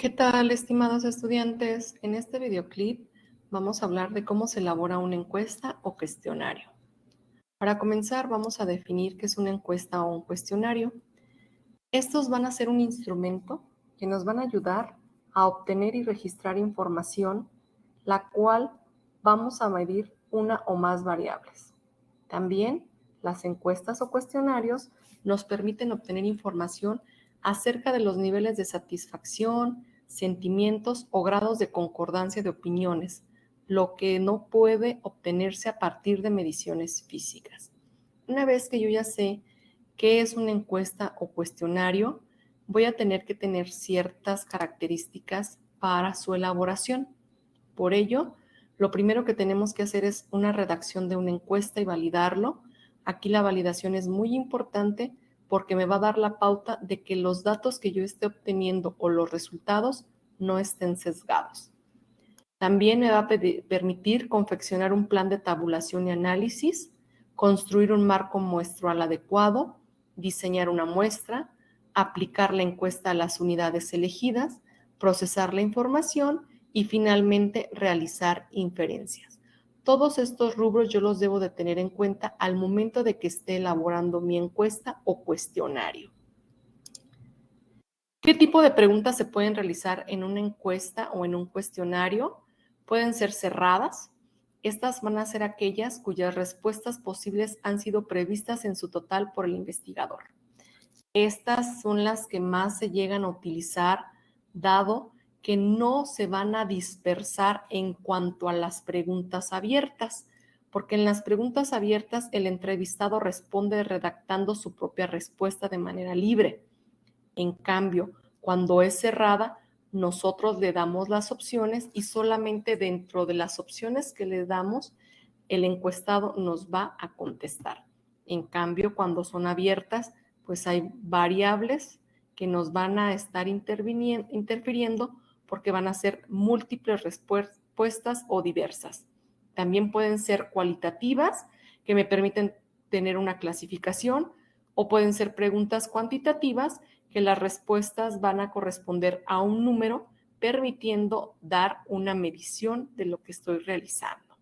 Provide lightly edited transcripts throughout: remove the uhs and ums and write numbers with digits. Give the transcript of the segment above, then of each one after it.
¿Qué tal, estimados estudiantes? En este videoclip vamos a hablar de cómo se elabora una encuesta o cuestionario. Para comenzar, vamos a definir qué es una encuesta o un cuestionario. Estos van a ser un instrumento que nos van a ayudar a obtener y registrar información, la cual vamos a medir una o más variables. También las encuestas o cuestionarios nos permiten obtener información acerca de los niveles de satisfacción, sentimientos o grados de concordancia de opiniones, lo que no puede obtenerse a partir de mediciones físicas. Una vez que yo ya sé qué es una encuesta o cuestionario, voy a tener que tener ciertas características para su elaboración. Por ello, lo primero que tenemos que hacer es una redacción de una encuesta y validarlo. Aquí la validación es muy importante porque me va a dar la pauta de que los datos que yo esté obteniendo o los resultados no estén sesgados. También me va a permitir confeccionar un plan de tabulación y análisis, construir un marco muestral adecuado, diseñar una muestra, aplicar la encuesta a las unidades elegidas, procesar la información y finalmente realizar inferencias. Todos estos rubros yo los debo de tener en cuenta al momento de que esté elaborando mi encuesta o cuestionario. ¿Qué tipo de preguntas se pueden realizar en una encuesta o en un cuestionario? Pueden ser cerradas. Estas van a ser aquellas cuyas respuestas posibles han sido previstas en su total por el investigador. Estas son las que más se llegan a utilizar, dado que no se van a dispersar en cuanto a las preguntas abiertas, porque en las preguntas abiertas el entrevistado responde redactando su propia respuesta de manera libre. En cambio, cuando es cerrada, nosotros le damos las opciones y solamente dentro de las opciones que le damos, el encuestado nos va a contestar. En cambio, cuando son abiertas, pues hay variables que nos van a estar interfiriendo porque van a ser múltiples respuestas o diversas. También pueden ser cualitativas, que me permiten tener una clasificación, o pueden ser preguntas cuantitativas, que las respuestas van a corresponder a un número, permitiendo dar una medición de lo que estoy realizando.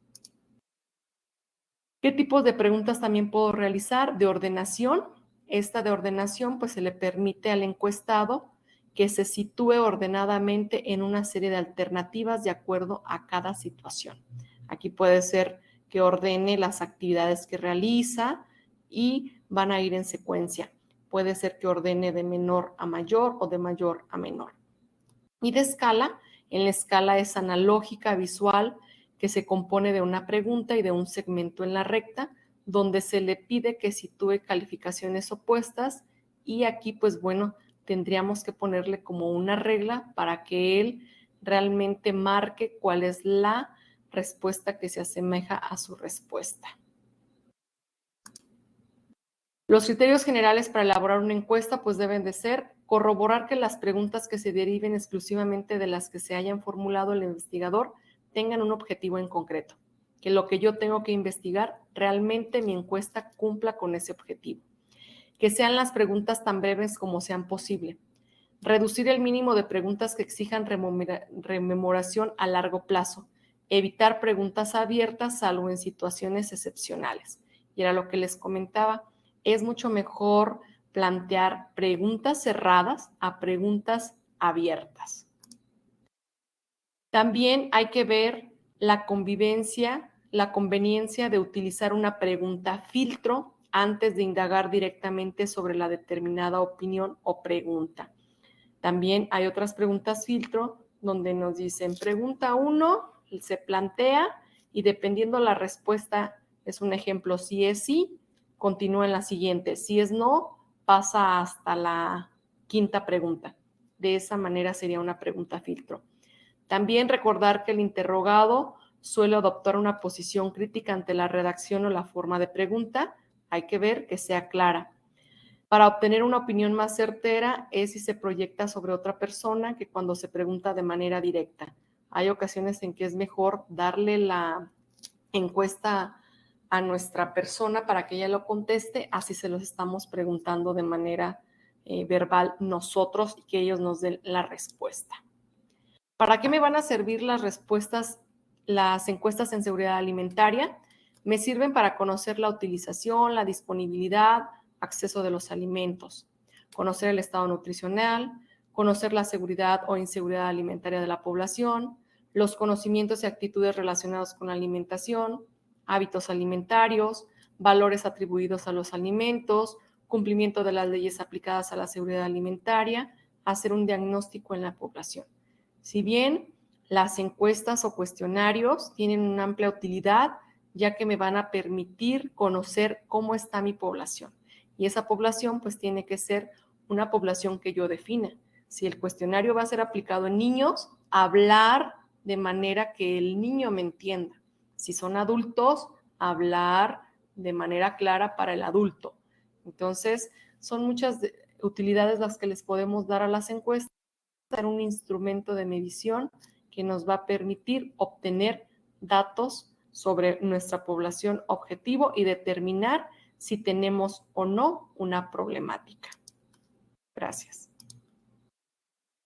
¿Qué tipos de preguntas también puedo realizar? De ordenación. Esta de ordenación pues se le permite al encuestado que se sitúe ordenadamente en una serie de alternativas de acuerdo a cada situación. Aquí puede ser que ordene las actividades que realiza y van a ir en secuencia. Puede ser que ordene de menor a mayor o de mayor a menor. Y de escala, en la escala es analógica, visual, que se compone de una pregunta y de un segmento en la recta, donde se le pide que sitúe calificaciones opuestas y aquí, pues bueno, tendríamos que ponerle como una regla para que él realmente marque cuál es la respuesta que se asemeja a su respuesta. Los criterios generales para elaborar una encuesta pues deben de ser corroborar que las preguntas que se deriven exclusivamente de las que se hayan formulado el investigador tengan un objetivo en concreto, que lo que yo tengo que investigar realmente mi encuesta cumpla con ese objetivo, que sean las preguntas tan breves como sean posible, reducir el mínimo de preguntas que exijan rememoración a largo plazo, evitar preguntas abiertas salvo en situaciones excepcionales. Y era lo que les comentaba, es mucho mejor plantear preguntas cerradas a preguntas abiertas. También hay que ver la conveniencia de utilizar una pregunta filtro antes de indagar directamente sobre la determinada opinión o pregunta. También hay otras preguntas filtro donde nos dicen pregunta 1, se plantea y dependiendo la respuesta, es un ejemplo, si es sí, continúa en la siguiente, si es no, pasa hasta la quinta pregunta. De esa manera sería una pregunta filtro. También recordar que el interrogado suele adoptar una posición crítica ante la redacción o la forma de pregunta. Hay que ver que sea clara. Para obtener una opinión más certera es si se proyecta sobre otra persona que cuando se pregunta de manera directa. Hay ocasiones en que es mejor darle la encuesta a nuestra persona para que ella lo conteste, así se los estamos preguntando de manera verbal nosotros y que ellos nos den la respuesta. ¿Para qué me van a servir las respuestas, las encuestas en seguridad alimentaria? Me sirven para conocer la utilización, la disponibilidad, acceso de los alimentos, conocer el estado nutricional, conocer la seguridad o inseguridad alimentaria de la población, los conocimientos y actitudes relacionados con la alimentación, hábitos alimentarios, valores atribuidos a los alimentos, cumplimiento de las leyes aplicadas a la seguridad alimentaria, hacer un diagnóstico en la población. Si bien las encuestas o cuestionarios tienen una amplia utilidad, ya que me van a permitir conocer cómo está mi población. Y esa población pues tiene que ser una población que yo defina. Si el cuestionario va a ser aplicado en niños, hablar de manera que el niño me entienda. Si son adultos, hablar de manera clara para el adulto. Entonces, son muchas utilidades las que les podemos dar a las encuestas, ser un instrumento de medición que nos va a permitir obtener datos sobre nuestra población objetivo y determinar si tenemos o no una problemática. Gracias.